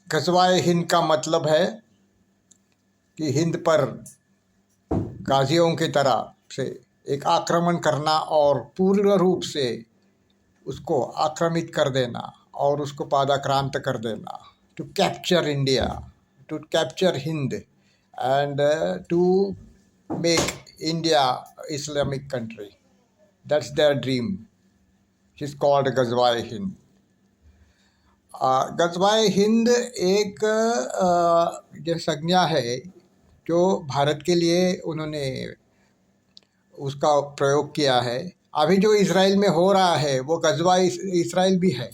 गज़वाए हिंद का मतलब है कि हिंद पर गाजियों की तरह से एक आक्रमण करना और पूर्ण रूप से उसको आक्रमित कर देना और उसको पादाक्रांत कर देना, to capture India, to capture Hind and to make India Islamic country. That's their dream, is called गज़वाए हिंद। गज़वाए हिंद एक जो संज्ञा है जो भारत के लिए उन्होंने उसका प्रयोग किया है। अभी जो इज़राइल में हो रहा है वो गज़वाए इज़राइल भी है।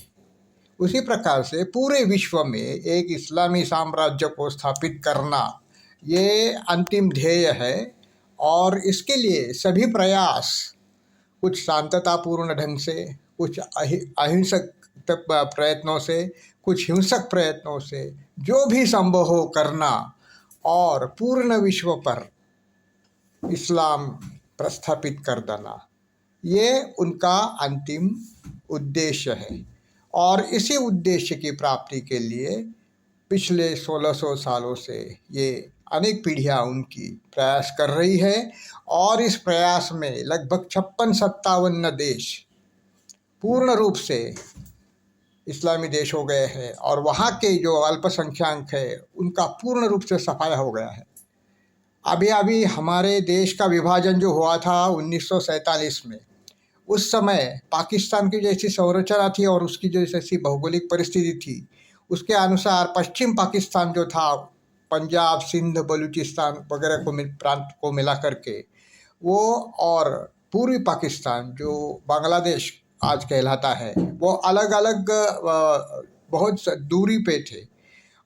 उसी प्रकार से पूरे विश्व में एक इस्लामी साम्राज्य को स्थापित करना ये अंतिम ध्येय है और इसके लिए सभी प्रयास, कुछ शांततापूर्ण ढंग से, कुछ अहिंसक प्रयत्नों से, कुछ हिंसक प्रयत्नों से, जो भी संभव हो करना और पूर्ण विश्व पर इस्लाम प्रस्थापित कर देना, ये उनका अंतिम उद्देश्य है। और इसी उद्देश्य की प्राप्ति के लिए पिछले 1600 सालों से ये अनेक पीढ़ियाँ उनकी प्रयास कर रही है और इस प्रयास में लगभग 56-57 देश पूर्ण रूप से इस्लामी देश हो गए हैं और वहाँ के जो अल्पसंख्यक है उनका पूर्ण रूप से सफाया हो गया है। अभी अभी हमारे देश का विभाजन जो हुआ था 1947 में, उस समय पाकिस्तान की जैसी संरचना थी और उसकी जो जैसी भौगोलिक परिस्थिति थी उसके अनुसार पश्चिम पाकिस्तान जो था, पंजाब, सिंध, बलूचिस्तान वगैरह प्रांत को मिला करके वो, और पूर्वी पाकिस्तान जो बांग्लादेश आज कहलाता है, वो अलग अलग बहुत दूरी पे थे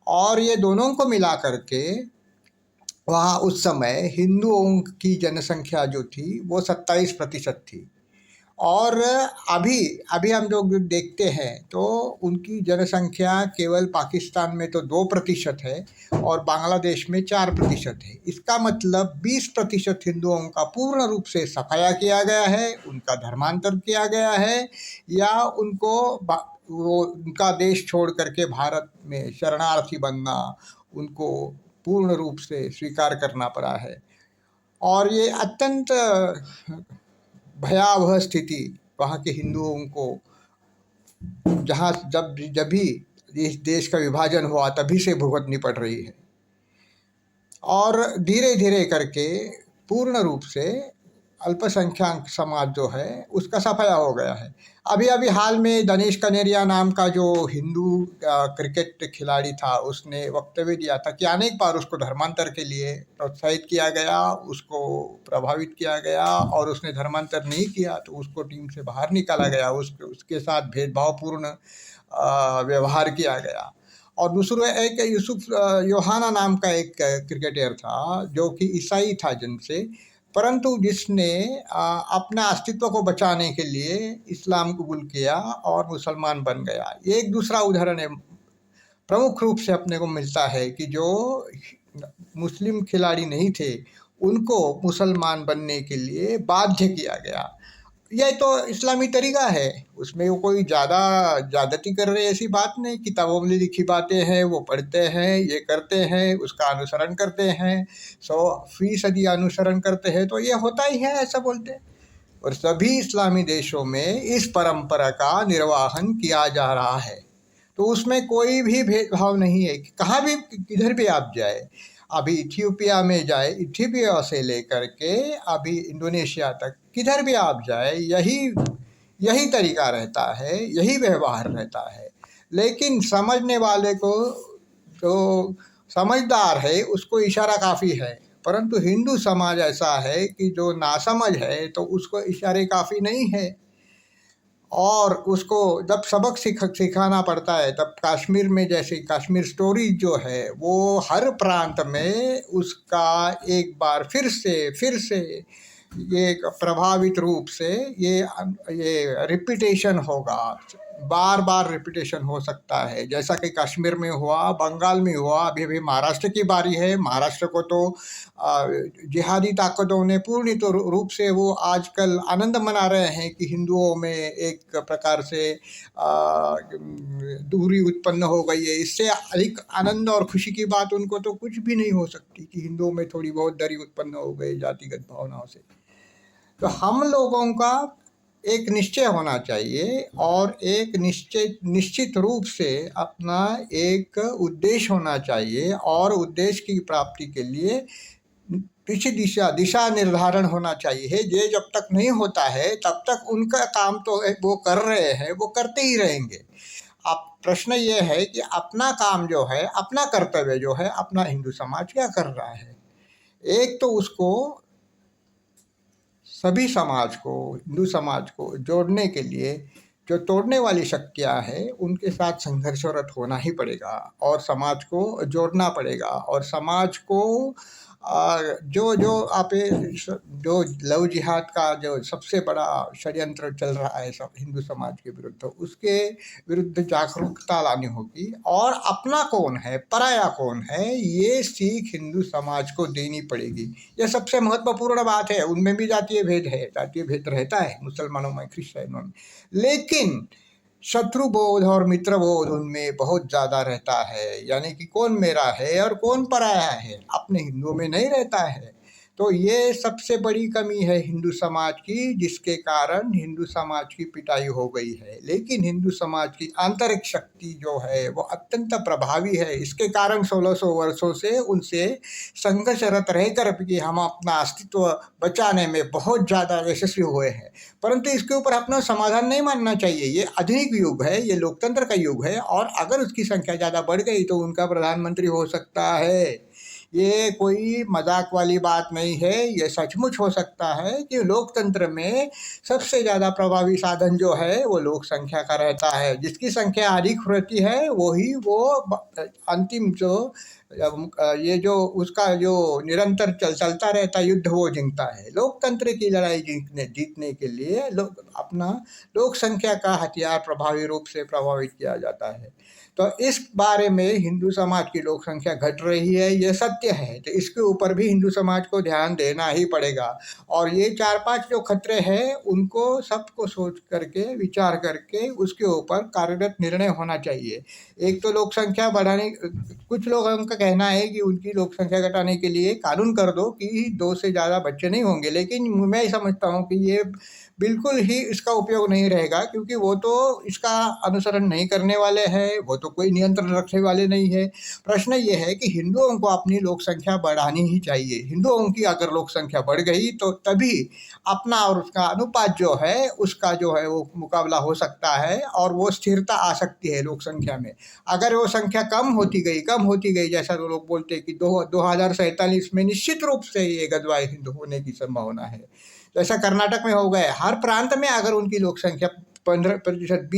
और ये दोनों को मिला करके वहाँ उस समय हिंदुओं की जनसंख्या जो थी वो 27% थी। और अभी अभी हम लोग देखते हैं तो उनकी जनसंख्या केवल पाकिस्तान में तो 2% है और बांग्लादेश में 4% है। इसका मतलब 20% हिंदुओं का पूर्ण रूप से सफाया किया गया है, उनका धर्मांतर किया गया है या उनको वो उनका देश छोड़ करके भारत में शरणार्थी बनना उनको पूर्ण रूप से स्वीकार करना पड़ा है। और ये अत्यंत भयावह स्थिति वहाँ के हिंदुओं को, जहाँ जब भी इस देश का विभाजन हुआ तभी से भुगतनी पड़ रही है और धीरे धीरे करके पूर्ण रूप से अल्पसंख्यक समाज जो है उसका सफाया हो गया है। अभी अभी हाल में दनेश कनेरिया नाम का जो हिंदू क्रिकेट खिलाड़ी था, उसने वक्तव्य दिया था कि अनेक बार उसको धर्मांतर के लिए प्रोत्साहित किया गया, उसको प्रभावित किया गया और उसने धर्मांतर नहीं किया तो उसको टीम से बाहर निकाला गया, उसके साथ भेदभावपूर्ण व्यवहार किया गया। और दूसरा एक यूसुफ योहाना नाम का एक क्रिकेटर था जो कि ईसाई था जन्म से, परंतु जिसने अपना अस्तित्व को बचाने के लिए इस्लाम कबूल किया और मुसलमान बन गया। ये एक दूसरा उदाहरण है, प्रमुख रूप से अपने को मिलता है कि जो मुस्लिम खिलाड़ी नहीं थे उनको मुसलमान बनने के लिए बाध्य किया गया। यह तो इस्लामी तरीका है, उसमें वो कोई ज़्यादती कर रहे ऐसी बात नहीं। किताबों में लिखी बातें हैं वो पढ़ते हैं, ये करते हैं, उसका अनुसरण करते हैं, 100% अनुसरण करते हैं, तो ये होता ही है ऐसा बोलते हैं। और सभी इस्लामी देशों में इस परंपरा का निर्वाहन किया जा रहा है, तो उसमें कोई भी भेदभाव नहीं है कि कहाँ भी किधर भी आप जाए। अभी इथियोपिया में जाए, इथियोपिया से लेकर के अभी इंडोनेशिया तक किधर भी आप जाए यही तरीका रहता है, यही व्यवहार रहता है। लेकिन समझने वाले को, जो समझदार है उसको इशारा काफ़ी है, परंतु हिंदू समाज ऐसा है कि जो नासमझ है तो उसको इशारे काफ़ी नहीं है और उसको जब सबक सिखाना पड़ता है तब कश्मीर में, जैसे कश्मीर स्टोरी जो है वो हर प्रांत में उसका एक बार फिर से ये प्रभावित रूप से ये रिपीटेशन होगा, बार बार रिपीटेशन हो सकता है, जैसा कि कश्मीर में हुआ, बंगाल में हुआ, अभी अभी महाराष्ट्र की बारी है। महाराष्ट्र को तो जिहादी ताकतों ने पूर्ण तो रूप से वो आजकल आनंद मना रहे हैं कि हिंदुओं में एक प्रकार से दूरी उत्पन्न हो गई है। इससे अधिक आनंद और खुशी की बात उनको तो कुछ भी नहीं हो सकती कि हिंदुओं में थोड़ी बहुत दरी उत्पन्न हो गई जातिगत भावनाओं से। तो हम लोगों का एक निश्चय होना चाहिए और एक निश्चित रूप से अपना एक उद्देश्य होना चाहिए, और उद्देश्य की प्राप्ति के लिए पीछे दिशा निर्धारण होना चाहिए। ये जब तक नहीं होता है तब तक उनका काम तो वो कर रहे हैं, वो करते ही रहेंगे। अब प्रश्न ये है कि अपना काम जो है, अपना कर्तव्य जो है, अपना हिंदू समाज क्या कर रहा है। एक तो उसको सभी समाज को, हिंदू समाज को जोड़ने के लिए जो तोड़ने वाली शक्तियाँ हैं उनके साथ संघर्षरत होना ही पड़ेगा, और समाज को जोड़ना पड़ेगा। और समाज को जो जो आप जो लव जिहाद का जो सबसे बड़ा षड्यंत्र चल रहा है सब हिंदू समाज के विरुद्ध, उसके विरुद्ध जागरूकता लानी होगी। और अपना कौन है, पराया कौन है, ये सीख हिंदू समाज को देनी पड़ेगी। यह सबसे महत्वपूर्ण बात है। उनमें भी जातीय भेद है, जातीय भेद रहता है मुसलमानों में, क्रिश्चियनों में, लेकिन शत्रु बोध और मित्र बोध उनमें बहुत ज़्यादा रहता है। यानी कि कौन मेरा है और कौन पराया है, अपने हिंदुओं में नहीं रहता है। तो ये सबसे बड़ी कमी है हिंदू समाज की, जिसके कारण हिंदू समाज की पिटाई हो गई है। लेकिन हिंदू समाज की आंतरिक शक्ति जो है वो अत्यंत प्रभावी है। इसके कारण 1600 वर्षों से उनसे संघर्षरत रहकर भी हम अपना अस्तित्व बचाने में बहुत ज़्यादा यशस्वी हुए हैं। परंतु इसके ऊपर अपना समाधान नहीं मानना चाहिए। ये आधुनिक युग है, ये लोकतंत्र का युग है, और अगर उसकी संख्या ज़्यादा बढ़ गई तो उनका प्रधानमंत्री हो सकता है। ये कोई मजाक वाली बात नहीं है, ये सचमुच हो सकता है कि लोकतंत्र में सबसे ज़्यादा प्रभावी साधन जो है वो लोक संख्या का रहता है। जिसकी संख्या अधिक रहती है वही वो अंतिम जो ये जो उसका जो निरंतर चलता रहता युद्ध वो जीतता है। लोकतंत्र की लड़ाई जीतने के लिए अपना लोक संख्या का हथियार प्रभावी रूप से प्रभावित किया जाता है। तो इस बारे में हिंदू समाज की लोक संख्या घट रही है, ये सत्य है। तो इसके ऊपर भी हिंदू समाज को ध्यान देना ही पड़ेगा। और ये 4-5 जो खतरे हैं उनको सबको सोच करके, विचार करके उसके ऊपर कार्यरत निर्णय होना चाहिए। एक तो लोक संख्या बढ़ाने, कुछ लोगों का कहना है कि उनकी लोक संख्या घटाने के लिए कानून कर दो कि 2 से ज़्यादा बच्चे नहीं होंगे, लेकिन मैं समझता हूँ कि ये बिल्कुल ही इसका उपयोग नहीं रहेगा, क्योंकि वो तो इसका अनुसरण नहीं करने वाले हैं, वो तो कोई नियंत्रण रखने वाले नहीं है। प्रश्न ये है कि हिंदुओं को अपनी लोक संख्या बढ़ानी ही चाहिए। हिंदुओं की अगर लोक संख्या बढ़ गई तो तभी अपना और उसका अनुपात जो है उसका जो है वो मुकाबला हो सकता है, और वो स्थिरता आ सकती है लोक संख्या में। अगर वो संख्या कम होती गई, जैसा तो लोग बोलते हैं कि 2047 में निश्चित रूप से ये गदवाई हिंदू होने की संभावना है। जैसा कर्नाटक में हो गए, हर प्रांत में अगर उनकी लोक संख्या 15%,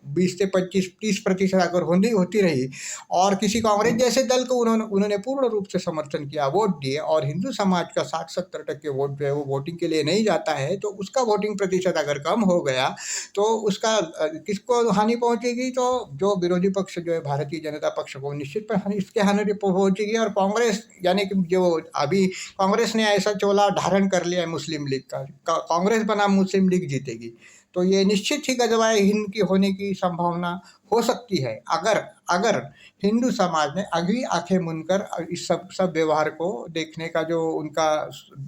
20 से 25-30% अगर होती रही, और किसी कांग्रेस जैसे दल को उन्होंने पूर्ण रूप से समर्थन किया, वोट दिए, और हिंदू समाज का 60-70% वोट जो है वो वोटिंग के लिए नहीं जाता है, तो उसका वोटिंग प्रतिशत अगर कम हो गया तो उसका किसको हानि पहुंचेगी? तो जो विरोधी पक्ष जो है भारतीय जनता पक्ष को निश्चित पर इसके हानि पहुंचेगी। और कांग्रेस, यानी कि जो अभी कांग्रेस ने ऐसा चोला धारण कर लिया है मुस्लिम लीग का, कांग्रेस बनाम मुस्लिम लीग जीतेगी, तो ये निश्चित ही गजवाए हिंद की होने की संभावना हो सकती है, अगर हिंदू समाज ने अगली आंखें मूंदकर इस सब व्यवहार को देखने का जो उनका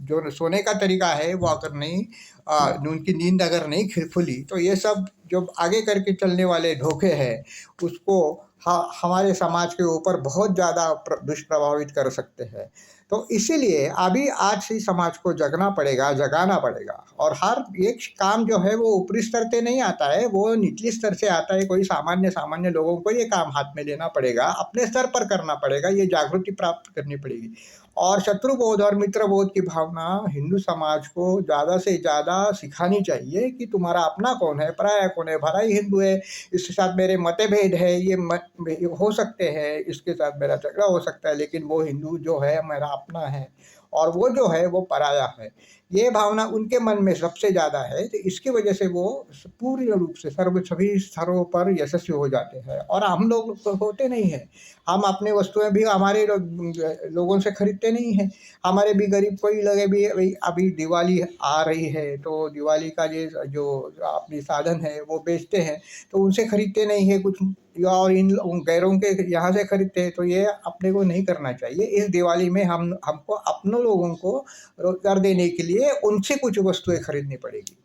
जो सोने का तरीका है वो अगर नहीं उनकी नींद अगर नहीं खुली, तो ये सब जो आगे करके चलने वाले धोखे हैं उसको हमारे समाज के ऊपर बहुत ज़्यादा दुष्प्रभावित कर सकते हैं। तो इसीलिए अभी आज से समाज को जगाना पड़ेगा। और हर एक काम जो है वो ऊपरी स्तर से नहीं आता है, वो निचली स्तर से आता है। कोई सामान्य लोगों को ये काम हाथ में लेना पड़ेगा, अपने स्तर पर करना पड़ेगा, ये जागृति प्राप्त करनी पड़ेगी। और शत्रुबोध और मित्रबोध की भावना हिंदू समाज को ज़्यादा से ज़्यादा सिखानी चाहिए कि तुम्हारा अपना कौन है, पराया कौन है। भला ही हिंदू है, इसके साथ मेरे मतभेद है, ये हो सकते हैं, इसके साथ मेरा झगड़ा हो सकता है, लेकिन वो हिंदू जो है मेरा अपना है और वो जो है वो पराया है। ये भावना उनके मन में सबसे ज़्यादा है, तो इसकी वजह से वो पूर्ण रूप से सभी स्तरों पर यशस्वी हो जाते हैं और हम लोग तो होते नहीं हैं। हम अपनी वस्तुएं भी हमारे लोगों से खरीदते नहीं हैं। हमारे भी गरीब कोई लगे भी अभी अभी दिवाली आ रही है तो दिवाली का ये जो अपनी साधन है वो बेचते हैं, तो उनसे खरीदते नहीं है कुछ, या और उन गैरों के यहाँ से खरीदते हैं। तो ये अपने को नहीं करना चाहिए। इस दिवाली में हमको अपने लोगों को रोजगार देने के लिए उनसे कुछ वस्तुएं खरीदनी पड़ेगी।